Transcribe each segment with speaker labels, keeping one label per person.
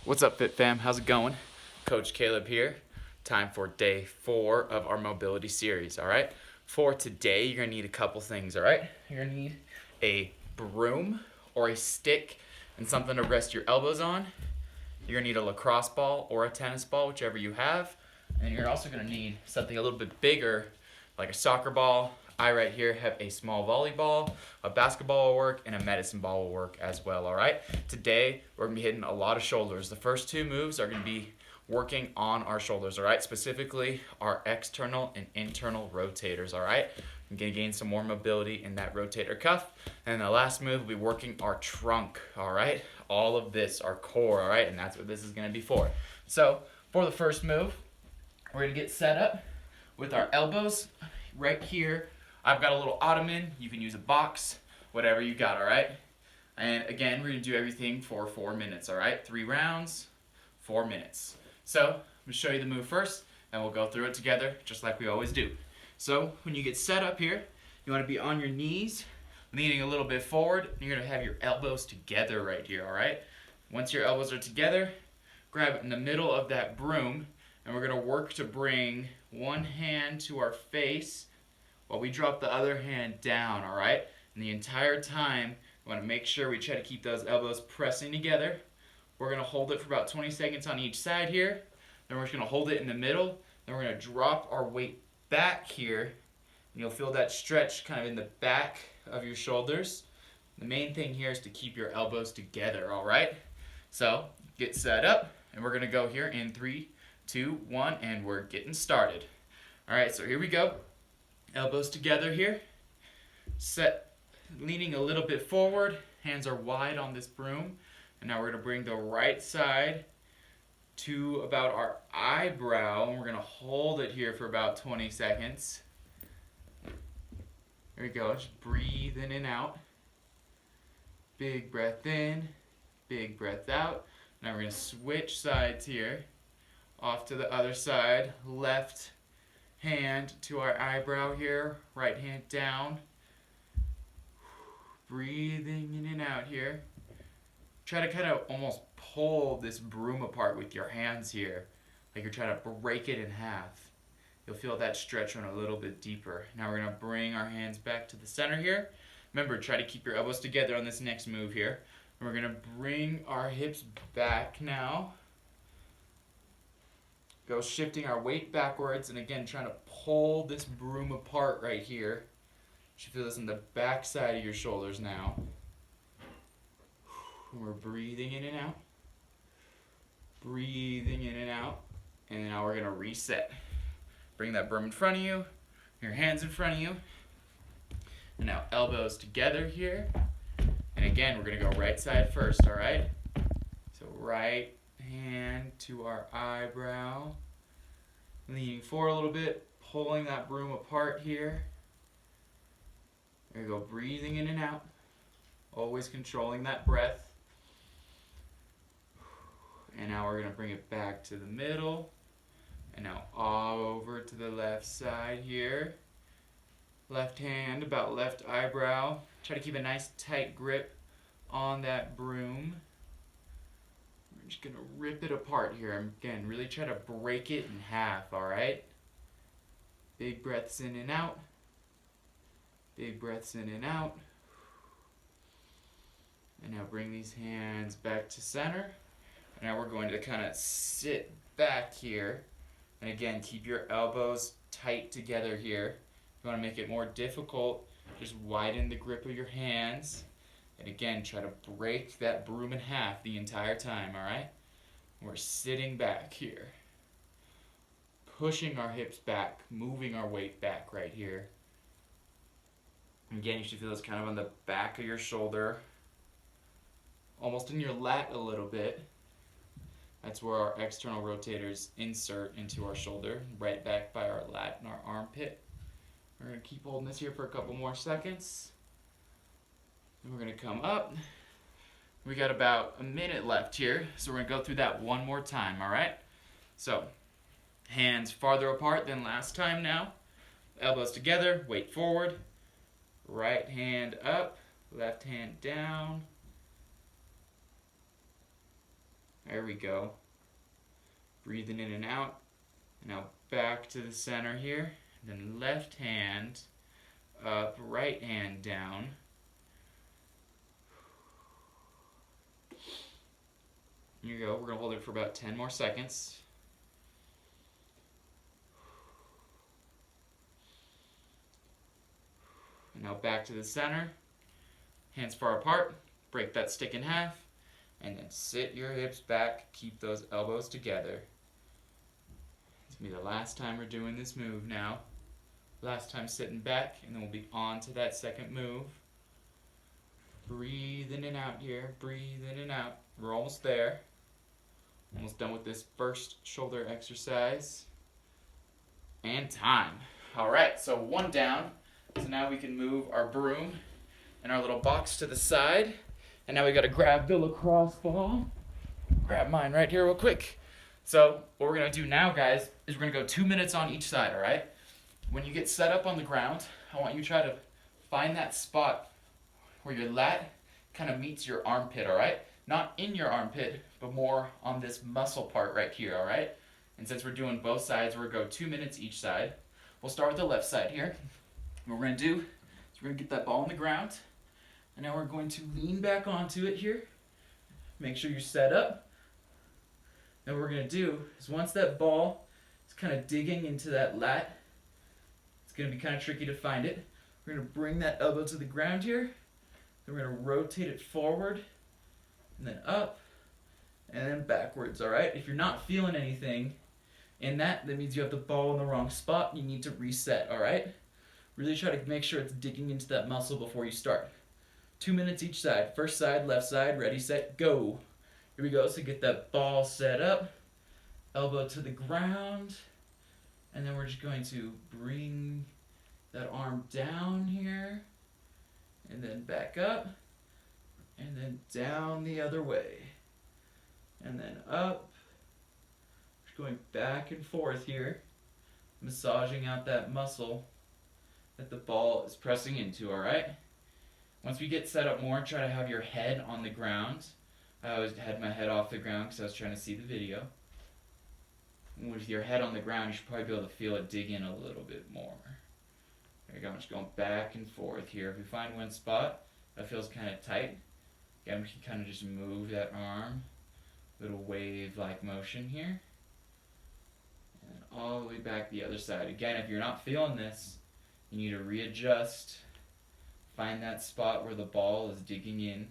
Speaker 1: What's up, Fit Fam? How's it going? Coach Caleb here. Time for day 4 of our mobility series, all right? For today, you're going to need a couple things, all right? You're going to need a broom or a stick and something to rest your elbows on. You're going to need a lacrosse ball or a tennis ball, whichever you have. And you're also going to need something a little bit bigger, like a soccer ball. I right here have a small volleyball, a basketball will work, and a medicine ball will work as well, all right? Today, we're going to be hitting a lot of shoulders. The first 2 moves are going to be working on our shoulders, all right? Specifically, our external and internal rotators, all right? I'm going to gain some more mobility in that rotator cuff. And the last move will be working our trunk, all right? All of this, our core, all right? And that's what this is going to be for. So, for the first move, we're going to get set up with our elbows right here. I've got a little ottoman. You can use a box, whatever you got, all right? And again, we're going to do everything for 4 minutes, all right? 3 rounds, 4 minutes. So I'm going to show you the move first, and we'll go through it together just like we always do. So when you get set up here, you want to be on your knees, leaning a little bit forward. You're going to have your elbows together right here, all right? Once your elbows are together, grab it in the middle of that broom, and we're going to work to bring one hand to our face while we drop the other hand down, all right? And the entire time, we want to make sure we try to keep those elbows pressing together. We're going to hold it for about 20 seconds on each side here. Then we're just going to hold it in the middle. Then we're going to drop our weight back here. And you'll feel that stretch kind of in the back of your shoulders. The main thing here is to keep your elbows together, all right? So get set up, and we're going to go here in 3, 2, 1, and we're getting started. All right, so here we go. Elbows together here. Set, leaning a little bit forward. Hands are wide on this broom. And now we're going to bring the right side to about our eyebrow. And we're going to hold it here for about 20 seconds. There we go. Just breathe in and out. Big breath in. Big breath out. Now we're going to switch sides here. Off to the other side. Left hand to our eyebrow here, right hand down. Breathing in and out here. Try to kind of almost pull this broom apart with your hands here, like you're trying to break it in half. You'll feel that stretch run a little bit deeper. Now we're going to bring our hands back to the center here. Remember, try to keep your elbows together on this next move here. And we're going to bring our hips back now. Go shifting our weight backwards, and again, trying to pull this broom apart right here. You should feel this in the back side of your shoulders now. We're breathing in and out. Breathing in and out. And now we're going to reset. Bring that broom in front of you, your hands in front of you. And now elbows together here. And again, we're going to go right side first, all right? So right hand to our eyebrow, leaning forward a little bit, pulling that broom apart here. There you go, breathing in and out, always controlling that breath. And now we're going to bring it back to the middle, and now all over to the left side here. Left hand about left eyebrow. Try to keep a nice tight grip on that broom. I'm just going to rip it apart here. Again, really try to break it in half, all right? Big breaths in and out. Big breaths in and out. And now bring these hands back to center. And now we're going to kind of sit back here. And again, keep your elbows tight together here. If you want to make it more difficult, just widen the grip of your hands. And again, try to break that broom in half the entire time, all right? We're sitting back here. Pushing our hips back, moving our weight back right here. Again, you should feel this kind of on the back of your shoulder. Almost in your lat a little bit. That's where our external rotators insert into our shoulder, right back by our lat and our armpit. We're going to keep holding this here for a couple more seconds. And we're going to come up. We got about a minute left here, so we're going to go through that one more time, all right? So, hands farther apart than last time now. Elbows together, weight forward. Right hand up, left hand down. There we go. Breathing in and out. And now back to the center here. Then left hand up, right hand down. Here you go. We're going to hold it for about 10 more seconds. And now back to the center. Hands far apart. Break that stick in half. And then sit your hips back. Keep those elbows together. It's going to be the last time we're doing this move now. Last time sitting back, and then we'll be on to that second move. Breathe in and out here. Breathe in and out. We're almost there. Almost done with this first shoulder exercise. And time. Alright, so one down. So now we can move our broom and our little box to the side. And now we got to grab the lacrosse ball. Grab mine right here real quick. So what we're going to do now, guys, is we're going to go 2 minutes on each side, alright? When you get set up on the ground, I want you to try to find that spot where your lat kind of meets your armpit, alright? Not in your armpit, but more on this muscle part right here, alright? And since we're doing both sides, we're going to go 2 minutes each side. We'll start with the left side here. What we're going to do is we're going to get that ball on the ground. And now we're going to lean back onto it here. Make sure you're set up. Now what we're going to do is once that ball is kind of digging into that lat, it's going to be kind of tricky to find it. We're going to bring that elbow to the ground here. Then we're going to rotate it forward and then up and then backwards, alright? If you're not feeling anything in that means you have the ball in the wrong spot. You need to reset, alright? Really try to make sure it's digging into that muscle before you start. 2 minutes each side. First side, left side, ready, set, go. Here we go. So get that ball set up. Elbow to the ground. And then we're just going to bring that arm down here. And then back up. And then down the other way. And then up. Just going back and forth here. Massaging out that muscle that the ball is pressing into, alright? Once we get set up more, try to have your head on the ground. I always had my head off the ground because I was trying to see the video. And with your head on the ground, you should probably be able to feel it dig in a little bit more. There you go, I'm just going back and forth here. If we find one spot that feels kind of tight, again, we can kind of just move that arm. Little wave-like motion here. And then all the way back the other side. Again, if you're not feeling this, you need to readjust, find that spot where the ball is digging in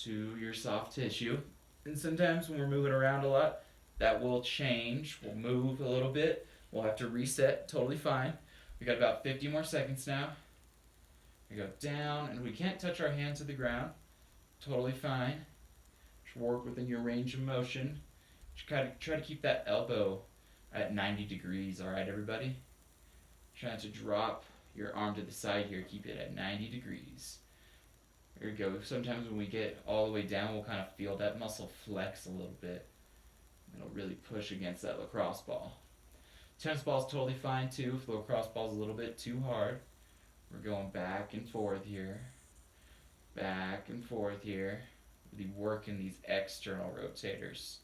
Speaker 1: to your soft tissue. And sometimes when we're moving around a lot, that will change. We'll move a little bit. We'll have to reset, totally fine. We got about 50 more seconds now. We go down, and we can't touch our hand to the ground. Totally fine. Just work within your range of motion. Just try to keep that elbow at 90 degrees, alright everybody? Try to drop your arm to the side here, keep it at 90 degrees. There we go. Sometimes when we get all the way down, we'll kind of feel that muscle flex a little bit. It'll really push against that lacrosse ball. Tennis ball is totally fine too. If the lacrosse ball is a little bit too hard, we're going back and forth here. Back and forth here. Really working these external rotators.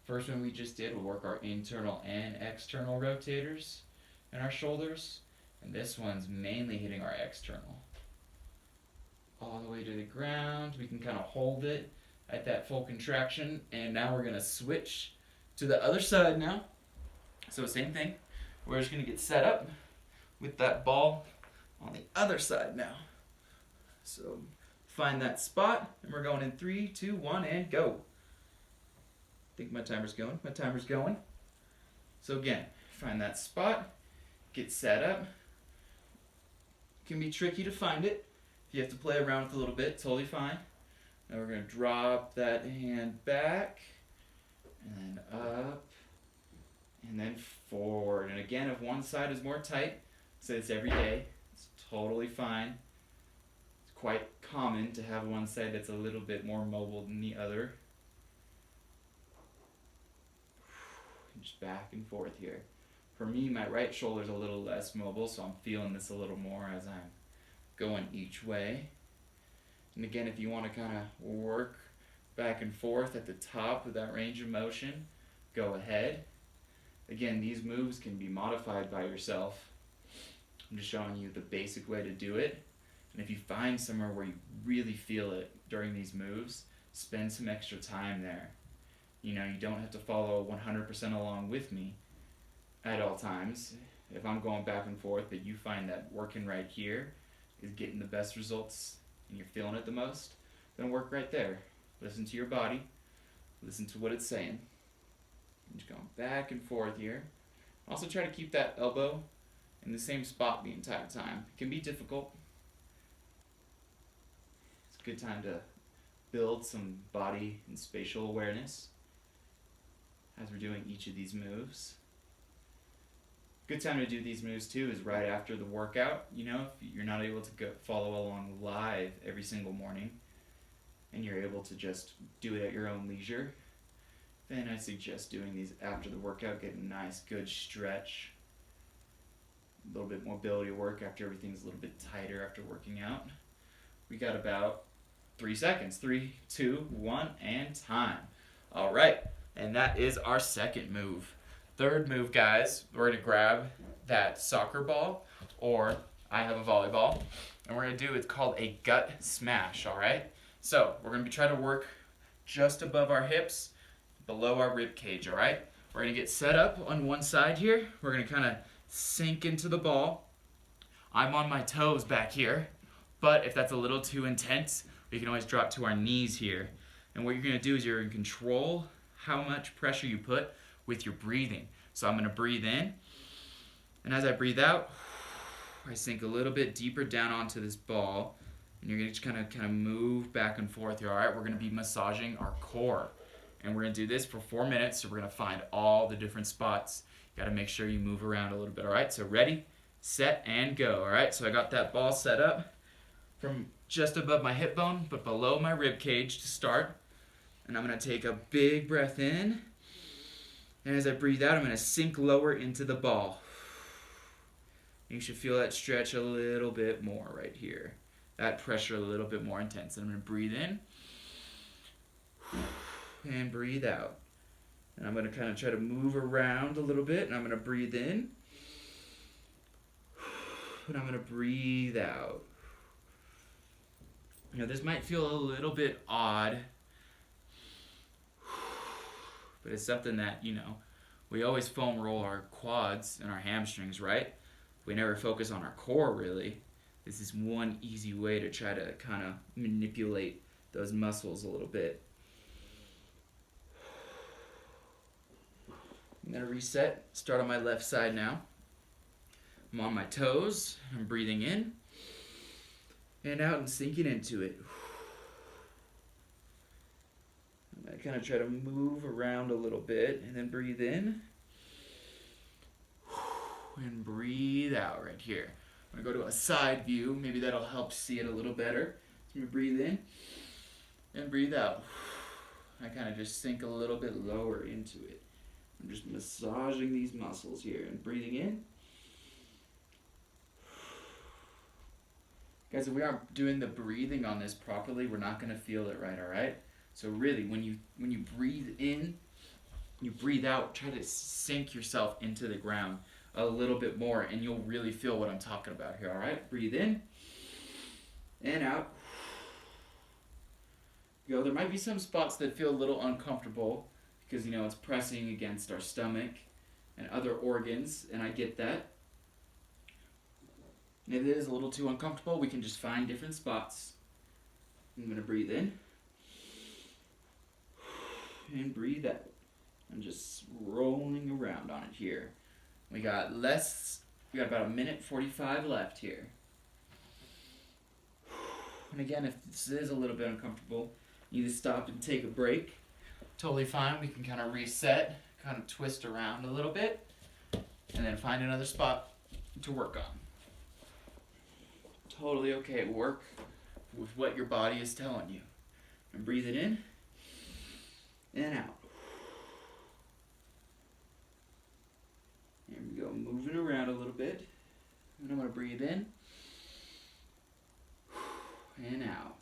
Speaker 1: First one we just did, we'll work our internal and external rotators in our shoulders. And this one's mainly hitting our external. All the way to the ground. We can kind of hold it at that full contraction. And now we're going to switch to the other side now. So same thing. We're just going to get set up with that ball on the other side now. So find that spot. And we're going in 3, 2, 1, and go. I think my timer's going. My timer's going. So again, find that spot. Get set up. Can be tricky to find it. If you have to play around with it a little bit, totally fine. Now we're going to drop that hand back, and then up, and then forward. And again, if one side is more tight, say this every day, it's totally fine. It's quite common to have one side that's a little bit more mobile than the other. Just back and forth here. For me, my right shoulder's a little less mobile, so I'm feeling this a little more as I'm going each way. And again, if you want to kind of work back and forth at the top of that range of motion, go ahead. Again, these moves can be modified by yourself. I'm just showing you the basic way to do it. And if you find somewhere where you really feel it during these moves, spend some extra time there. You know, you don't have to follow 100% along with me at all times. If I'm going back and forth, but you find that working right here is getting the best results and you're feeling it the most, then work right there. Listen to your body. Listen to what it's saying. I'm just going back and forth here. Also try to keep that elbow in the same spot the entire time. It can be difficult. It's a good time to build some body and spatial awareness as we're doing each of these moves. Good time to do these moves too is right after the workout. You know, if you're not able to follow along live every single morning and you're able to just do it at your own leisure, then I suggest doing these after the workout, getting a nice good stretch, a little bit mobility work after everything's a little bit tighter after working out. We got about 3 seconds. 3, 2, 1, and time. All right, and that is our second move. Third move, guys, we're gonna grab that soccer ball, or I have a volleyball, and we're gonna do, it's called a gut smash, all right? So we're gonna be trying to work just above our hips, below our rib cage, all right? We're gonna get set up on one side here. We're gonna kind of sink into the ball. I'm on my toes back here, but if that's a little too intense, we can always drop to our knees here. And what you're gonna do is you're gonna control how much pressure you put with your breathing. So I'm gonna breathe in, and as I breathe out, I sink a little bit deeper down onto this ball, and you're gonna just kind of move back and forth here, all right? We're gonna be massaging our core, and we're gonna do this for 4 minutes, so we're gonna find all the different spots. You gotta make sure you move around a little bit, all right? So ready, set, and go, all right? So I got that ball set up from just above my hip bone, but below my rib cage to start, and I'm gonna take a big breath in, and as I breathe out, I'm going to sink lower into the ball. You should feel that stretch a little bit more right here. That pressure a little bit more intense. And I'm going to breathe in and breathe out. And I'm going to kind of try to move around a little bit, and I'm going to breathe in and I'm going to breathe out. You know, this might feel a little bit odd, but it's something that, you know, we always foam roll our quads and our hamstrings, right? We never focus on our core, really. This is one easy way to try to kind of manipulate those muscles a little bit. I'm going to reset, start on my left side now. I'm on my toes, I'm breathing in and out and sinking into it. I kind of try to move around a little bit and then breathe in and breathe out right here. I'm going to go to a side view. Maybe that'll help see it a little better. So I'm going to breathe in and breathe out. I kind of just sink a little bit lower into it. I'm just massaging these muscles here and breathing in. Guys, if we aren't doing the breathing on this properly, we're not going to feel it right, all right? So really, when you breathe in, you breathe out, try to sink yourself into the ground a little bit more, and you'll really feel what I'm talking about here, all right? Breathe in and out. Go. There might be some spots that feel a little uncomfortable because, you know, it's pressing against our stomach and other organs, and I get that. And if it is a little too uncomfortable, we can just find different spots. I'm going to breathe in and breathe out. I'm just rolling around on it here. We got about a minute 45 left here. And again, if this is a little bit uncomfortable, you need to stop and take a break. Totally fine. We can kind of reset, kind of twist around a little bit, and then find another spot to work on. Totally okay. Work with what your body is telling you. And breathe it in and out. There we go, moving around a little bit. And I'm going to breathe in and out.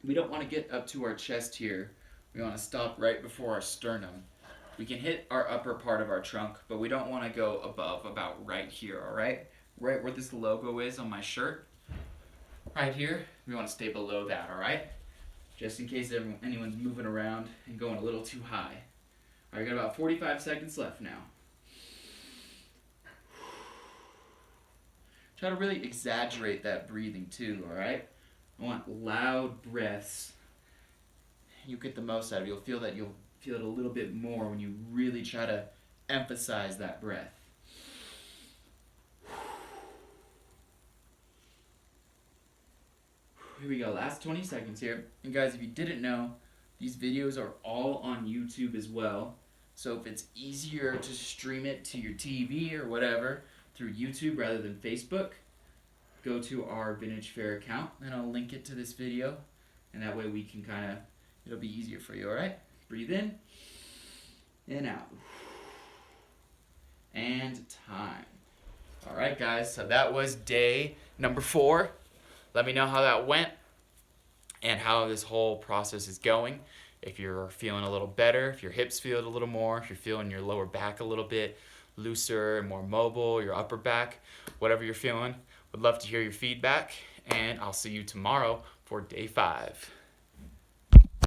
Speaker 1: We don't want to get up to our chest here. We want to stop right before our sternum. We can hit our upper part of our trunk, but we don't want to go above, about right here, all right? Right where this logo is on my shirt. Right here, we want to stay below that, all right? Just in case anyone's moving around and going a little too high. All right, we got about 45 seconds left now. Try to really exaggerate that breathing too, all right? I want loud breaths. You get the most out of it. You'll feel it a little bit more when you really try to emphasize that breath. Here we go, last 20 seconds here. And guys, if you didn't know, these videos are all on YouTube as well. So if it's easier to stream it to your TV or whatever through YouTube rather than Facebook, go to our Vintage Fair account and I'll link it to this video. And that way we can it'll be easier for you, all right? Breathe in and out. And time. All right, guys, so that was day number 4. Let me know how that went and how this whole process is going. If you're feeling a little better, if your hips feel it a little more, if you're feeling your lower back a little bit looser and more mobile, your upper back, whatever you're feeling, would love to hear your feedback, and I'll see you tomorrow for day 5.